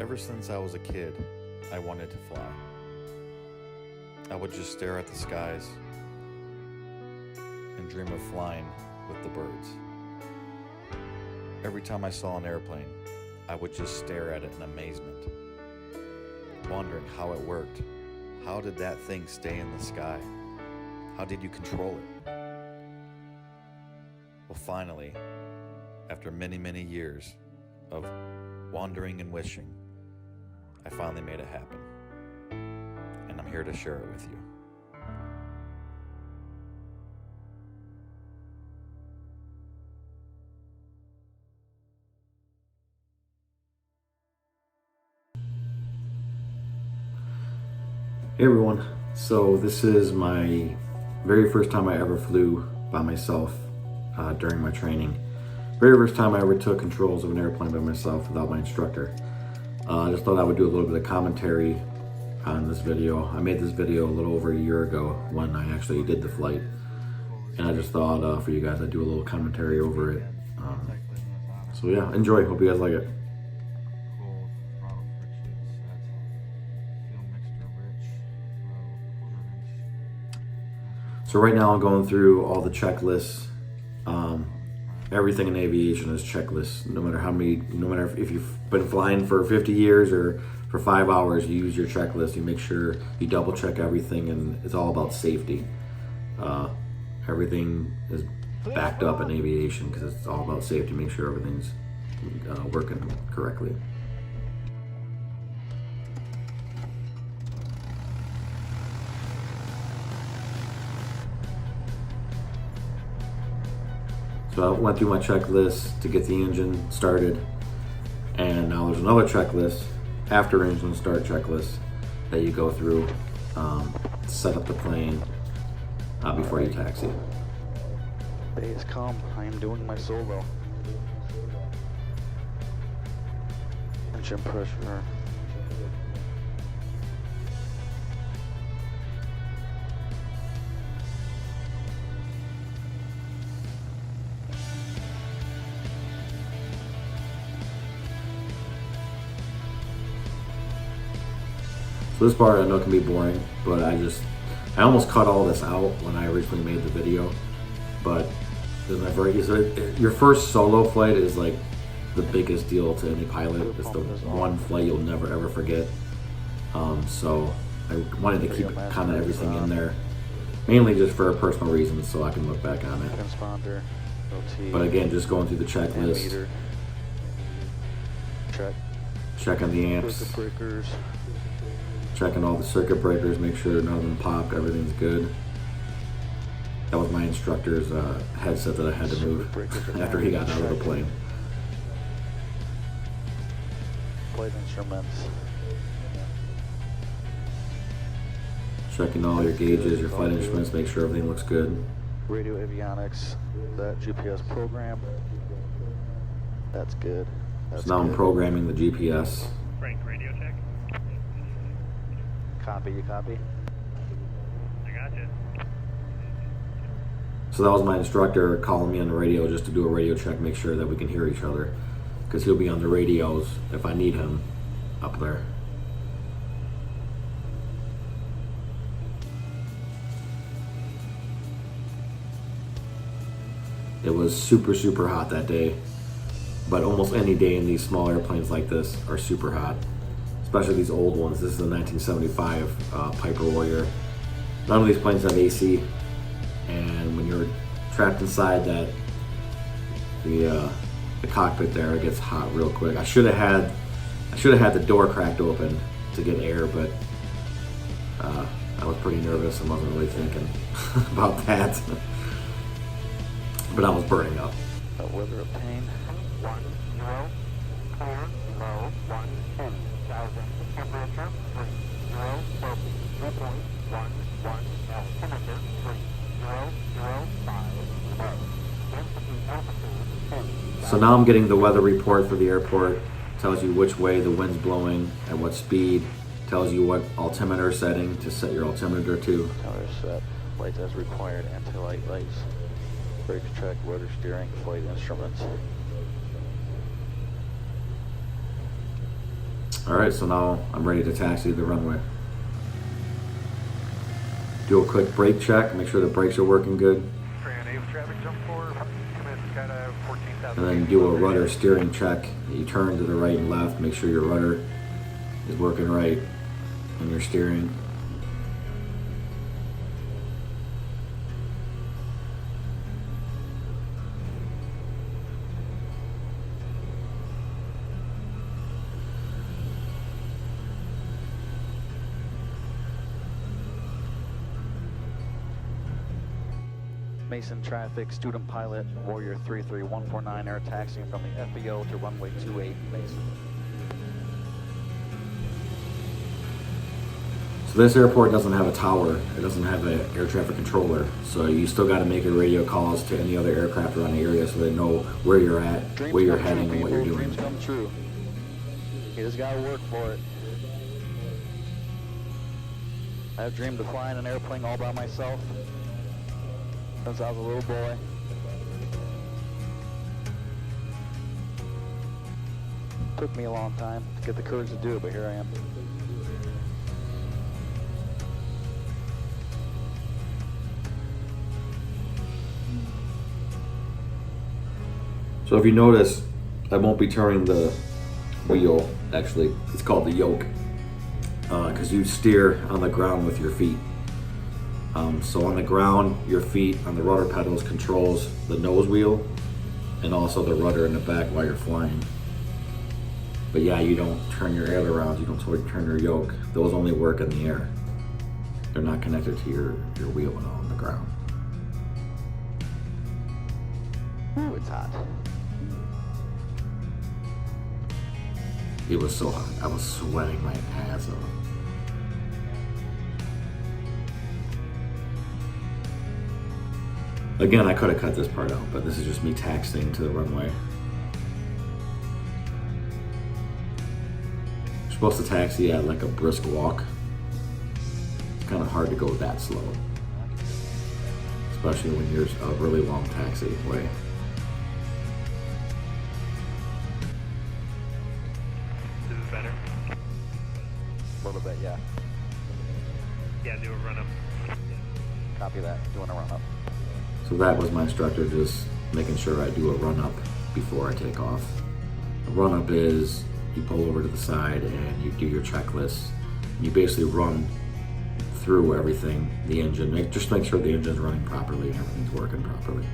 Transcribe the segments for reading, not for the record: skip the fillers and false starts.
Ever since I was a kid, I wanted to fly. I would just stare at the skies and dream of flying with the birds. Every time I saw an airplane, I would just stare at it in amazement, wondering how it worked. How did that thing stay in the sky? How did you control it? Well, finally, after many, many years of wandering and wishing, I finally made it happen. And I'm here to share it with you. Hey everyone, so this is my very first time I ever flew by myself during my training. Very first time I ever took controls of an airplane by myself without my instructor. I just thought I would do a little bit of commentary on this video. I made this video a little over a year ago when I actually did the flight. And I just thought for you guys I'd do a little commentary over it. So yeah, enjoy, hope you guys like it. So right now I'm going through all the checklists. Everything in aviation is checklists. No matter if you've been flying for 50 years or for 5 hours, you use your checklist. You make sure you double check everything, and it's all about safety. Everything is backed up in aviation because it's all about safety. Make sure everything's working correctly. So I went through my checklist to get the engine started, and now there's another checklist, after engine start checklist, that you go through to set up the plane before you taxi. Day is calm. I am doing my solo. Engine pressure. So this part I know can be boring, but I almost cut all this out when I originally made the video. But your first solo flight is like the biggest deal to any pilot. It's the one flight you'll never ever forget. So I wanted to keep kind of everything in there, mainly just for personal reasons, so I can look back on it. But again, just going through the checklist, checking the amps, checking all the circuit breakers, make sure none of them popped, everything's good. That was my instructor's headset that I had to move after he got out of the plane. Flight instruments. Checking all your gauges, your flight instruments, make sure everything looks good. Radio avionics, that GPS program. That's good. So now I'm programming the GPS. Frank, radio check. Copy, you copy? I got you. So that was my instructor calling me on the radio just to do a radio check, make sure that we can hear each other, because he'll be on the radios if I need him up there. It was super, super hot that day, but almost any day in these small airplanes like this are super hot, especially these old ones. This is a 1975 Piper Warrior. None of these planes have AC, and when you're trapped inside the cockpit there, it gets hot real quick. I should have had the door cracked open to get air, but I was pretty nervous and wasn't really thinking about that. But I was burning up. Weather of pain. 10, low, 10,000, temperature, 3.11, altimeter, 3005, low, density altitude, 10. So now I'm getting the weather report for the airport. Tells you which way the wind's blowing, at what speed. Tells you what altimeter setting to set your altimeter to. Tower set. Lights as required. Anti-light lights. Brakes, track, rudder, steering, flight instruments. Alright, so now I'm ready to taxi the runway. Do a quick brake check, make sure the brakes are working good. And then do a rudder steering check. You turn to the right and left, make sure your rudder is working right and your steering. Mason traffic, student pilot, Warrior 33149, air taxiing from the FBO to runway 28, Mason. So this airport doesn't have a tower. It doesn't have an air traffic controller. So you still got to make your radio calls to any other aircraft around the area so they know where you're at, where you're heading, and what you're doing. Dreams come true. You just gotta work for it. I've dreamed of flying an airplane all by myself since I was a little boy. Took me a long time to get the courage to do it, but here I am. So if you notice, I won't be turning the wheel, actually. It's called the yoke, because you steer on the ground with your feet. So on the ground, your feet on the rudder pedals controls the nose wheel and also the rudder in the back while you're flying. But yeah, you don't turn your ailerons, you don't turn your yoke. Those only work in the air. They're not connected to your wheel at all on the ground. Ooh, it's hot. It was so hot. I was sweating my ass off. Again, I could have cut this part out, but this is just me taxiing to the runway. You're supposed to taxi at like a brisk walk. It's kind of hard to go that slow, especially when you're a really long taxi way. This is better. A little bit, yeah. Yeah, do a run up. Copy that. Doing a run up. So that was my instructor, just making sure I do a run-up before I take off. A run-up is you pull over to the side and you do your checklist. You basically run through everything, the engine, just make sure the engine's running properly and everything's working properly.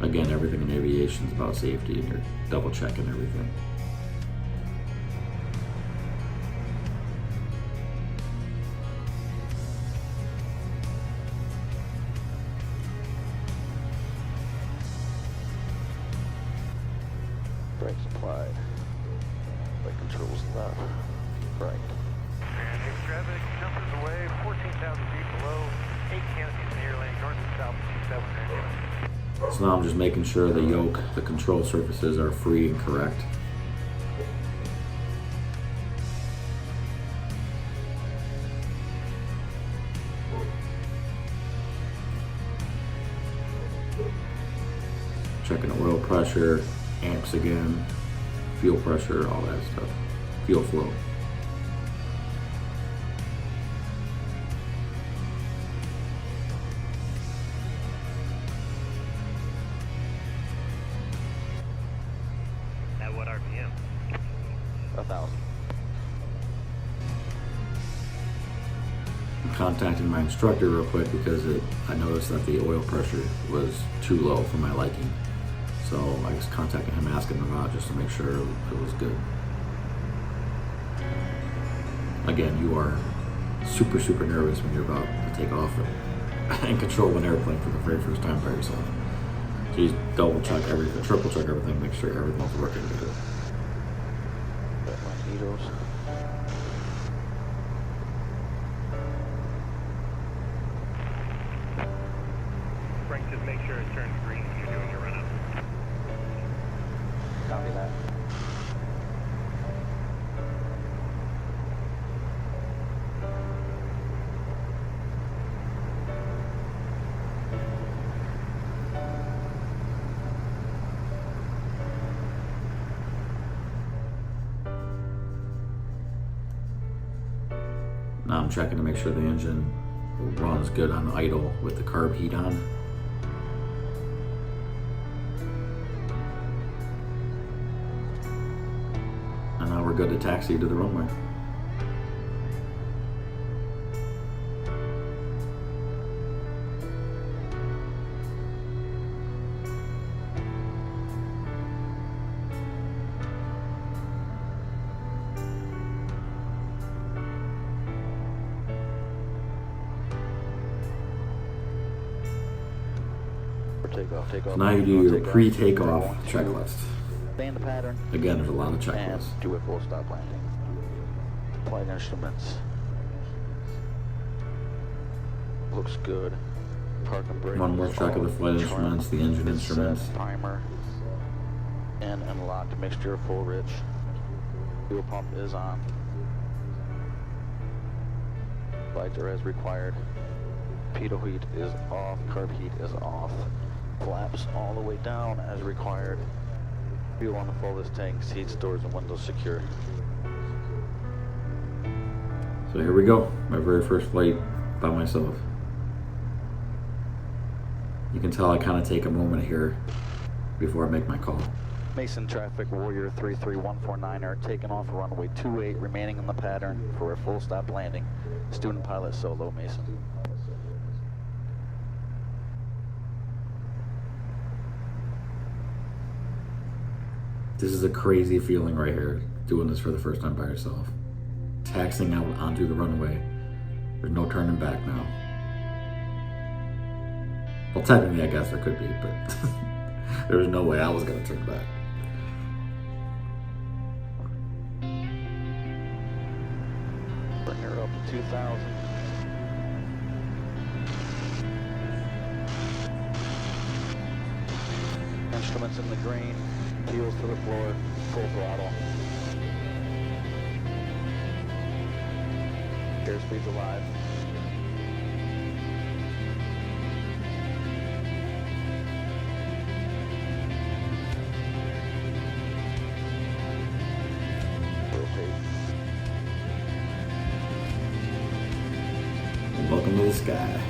Again, everything in aviation is about safety and you're double checking everything. Brakes applied. Brake controls left. Right. And heavy traffic jumps away, 14,000 feet below, 8 canopies in the air lane, north and south of 27. So now I'm just making sure the yoke, the control surfaces are free and correct. Checking oil pressure, amps again, fuel pressure, all that stuff, fuel flow. At what RPM? 1,000. I'm contacting my instructor real quick because I noticed that the oil pressure was too low for my liking. So I was contacting him, asking him out just to make sure it was good. Again, you are super, super nervous when you're about to take off and control an airplane for the very first time by yourself. So you double check everything, triple check everything, make sure everything's working good. Got my heaters. Frank, just make sure it turns green when you're doing your run up. Copy that. Now I'm checking to make sure the engine runs good on idle with the carb heat on. And now we're good to taxi to the runway. Takeoff. So now you do your pre-takeoff checklist. Band the pattern. Again, there's a lot of And checklists. do a full stop landing. Flight instruments. Looks good. Park and brake. One more check of the flight Trim instruments, the engine is set. instruments. Primer. And locked. Mixture full rich. Fuel pump is on. Lights are as required. Pitot heat is off. Carb heat is off. Flaps all the way down as required. Fuel on the fullest tank. Seat stores and windows secure. So here we go. My very first flight by myself. You can tell I kind of take a moment here before I make my call. Mason traffic, Warrior 33149 are taking off runway 28, remaining in the pattern for a full stop landing. Student pilot solo, Mason. This is a crazy feeling right here, doing this for the first time by yourself. Taxiing out onto the runway. There's no turning back now. Well, technically, I guess there could be, but there was no way I was going to turn back. Bring her up to 2,000. Instruments in the green, heels to the floor, full throttle. Airspeed's alive. Rotate. And welcome to the sky.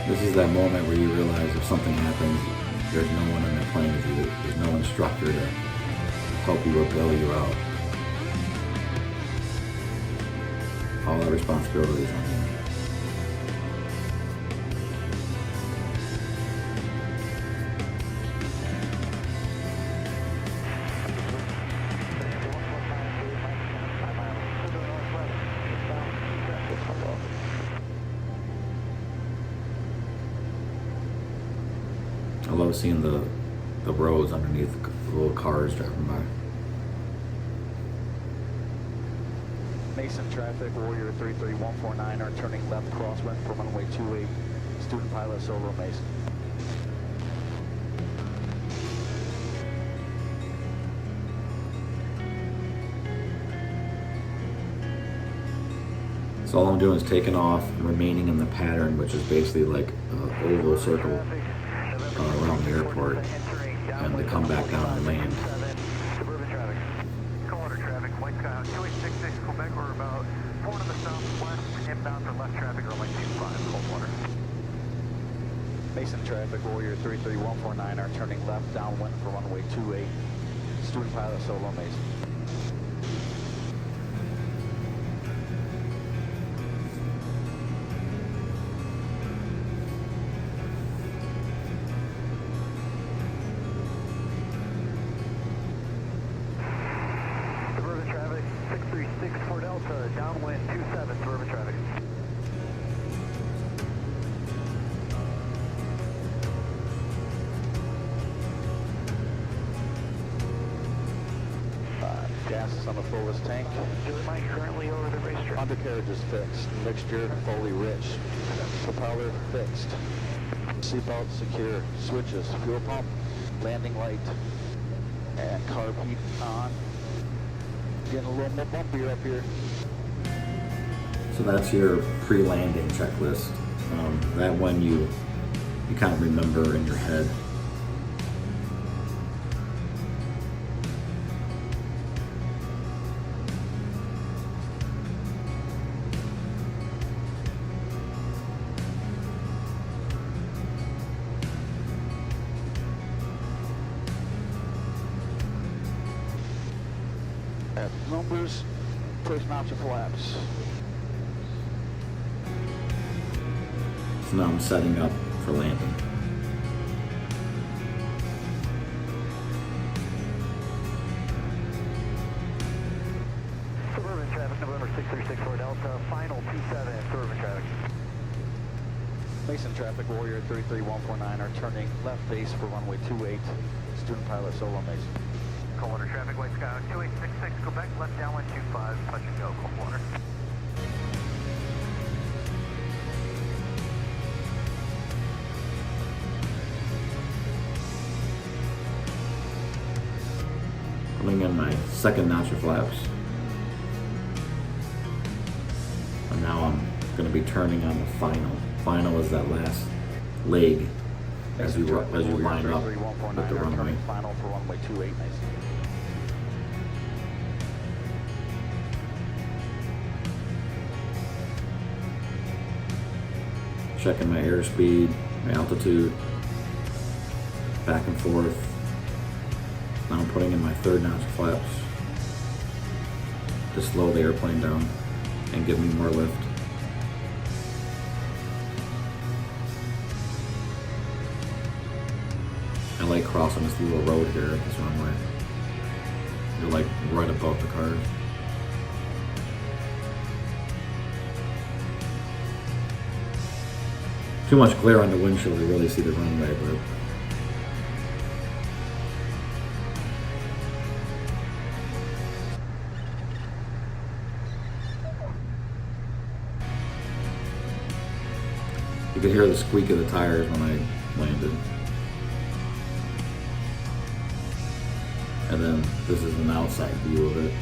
This is that moment where you realize if something happens, there's no one on the plane with you. There's no instructor to help you or bail you out. All that responsibility is on you. I love seeing the roads underneath the little cars driving by. Mason traffic, Warrior 33149 are turning left crosswind for runway 28. Student pilot solo, Mason. So all I'm doing is taking off and remaining in the pattern, which is basically like an oval circle around the airport, and to come back down and land. Suburban traffic. Coldwater traffic, White Sky 2866 Quebec, we're about 4 to the southwest, inbound for left traffic, runway 25, Coldwater. Mason traffic, Warrior 33149 are turning left downwind for runway 28. Student pilot solo, Mason. Suburban traffic, 636 for Delta, downwind 27, Suburban traffic. Gas is on the fullest tank. Mike currently over the racetrack. Undercarriage is fixed. Mixture fully rich. Propeller fixed. Seatbelt secure. Switches. Fuel pump. Landing light. And carb heat on. Getting a little more bumpier up here. So that's your pre-landing checklist. That one you kind of remember in your head. At numbers, placing option flaps. So now I'm setting up for landing. Suburban traffic, November 6364 Delta, final 27, Suburban traffic. Mason traffic, Warrior 33149 are turning left base for runway 28. Student pilot Solo Mason. Coldwater traffic, White Sky 2866, Quebec, left downwind 25, touch and go, Coldwater. Putting in my second notch of flaps. And now I'm going to be turning on the final. Final is that last leg as you line up with the runway. Final for runway 28, Mason. Checking my airspeed, my altitude, back and forth. Now I'm putting in my third notch of flaps to slow the airplane down and give me more lift. I like crossing this little road here at this runway. You're like right above the cars. Too much glare on the windshield to really see the runway, but you could hear the squeak of the tires when I landed. And then this is an outside view of it.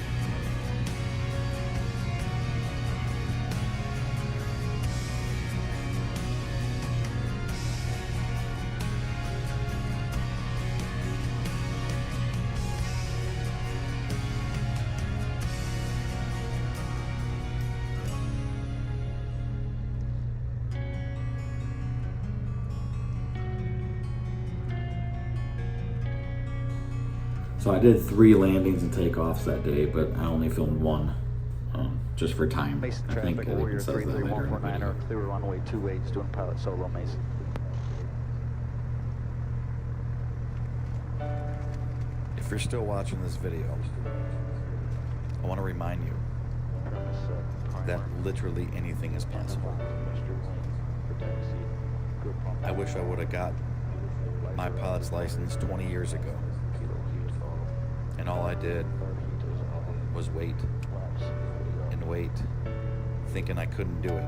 So I did 3 landings and takeoffs that day, but I only filmed 1, just for time. Mason I think traffic, it Warrior even says that later in the 33149 video. are clear runway 28, student pilot Solo Mason. If you're still watching this video, I want to remind you that literally anything is possible. I wish I would have got my pilot's license 20 years ago. And all I did was wait and wait, thinking I couldn't do it,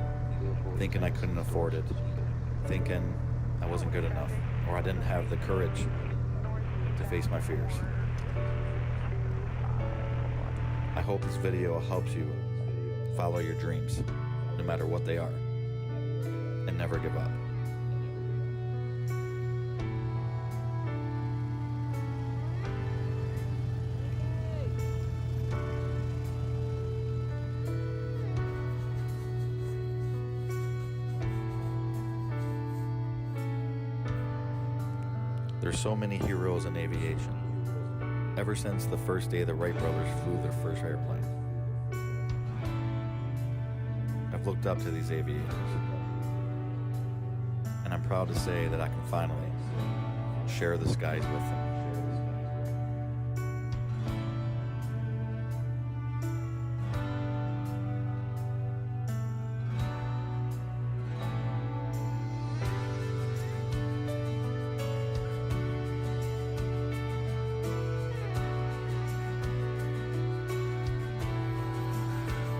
thinking I couldn't afford it, thinking I wasn't good enough, or I didn't have the courage to face my fears. I hope this video helps you follow your dreams, no matter what they are, and never give up. There's so many heroes in aviation. Ever since the first day the Wright brothers flew their first airplane, I've looked up to these aviators. And I'm proud to say that I can finally share the skies with them.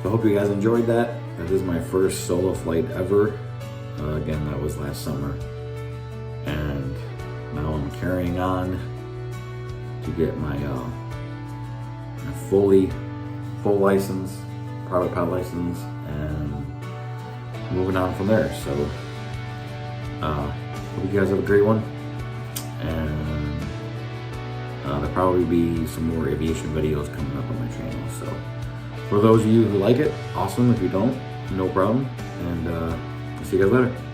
So I hope you guys enjoyed that. That is my first solo flight ever. Again, that was last summer. And now I'm carrying on to get my fully full license, private pilot license, and moving on from there. So, hope you guys have a great one. And there'll probably be some more aviation videos coming up on my channel. So, for those of you who like it, awesome. If you don't, no problem. And see you guys later.